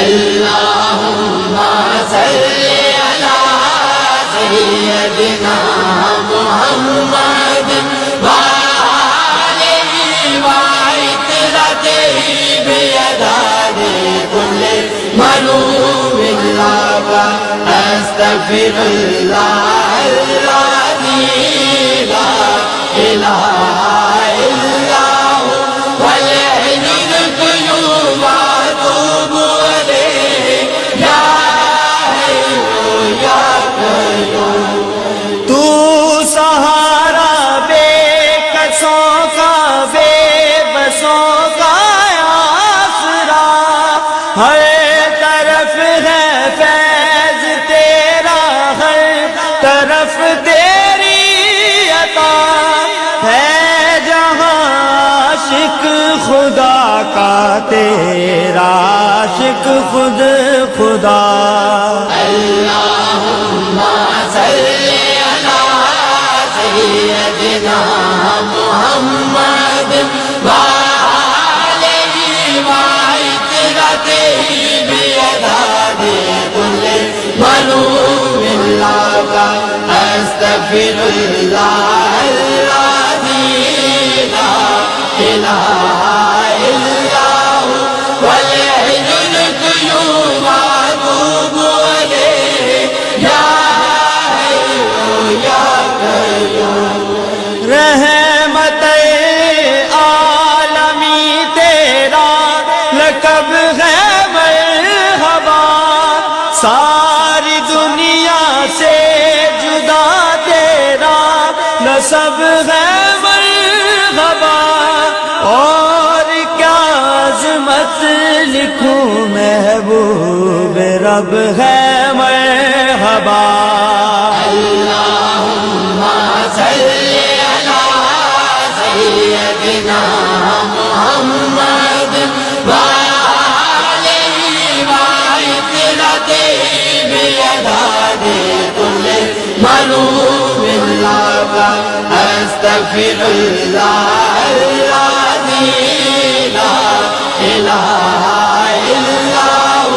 اللہم صلی علی سیدنا محمد وآلہ وعطرتہ بعدد کل معلوم لک استغفر اللہ الذی لا الہ الا هو والحی القیوم واتوب الیہ یا حی یا قیوم۔ تو سہارا بے کسوں کا، بے بسوں کا آسرا، ہر طرف ہے فیض تیرا، ہر طرف تیری عطا ہے، جہاں عاشق خدا کا تیرا عاشق خود خدا۔ اللہم صلی علی سیدنا محمد وآلہ وعطرتہ بعدد کل معلوم لک استغفر اللہ الذی لا الہ الا هو والحی القیوم واتوب الیہ یا حی یا قیوم۔ رحمت عالمی تیرا لقب ہے مرحبا، ساری دنیا سے جدا تیرا نسب ہے مرحبا، اور کیا عظمت لکھوں محبوب رب ہے مرحبا۔ اللہم صلی علی سیدنا محمد وآلہ وعطرتہ بعدد کل معلوم لک استغفر اللہ الذی لا الہ الا هو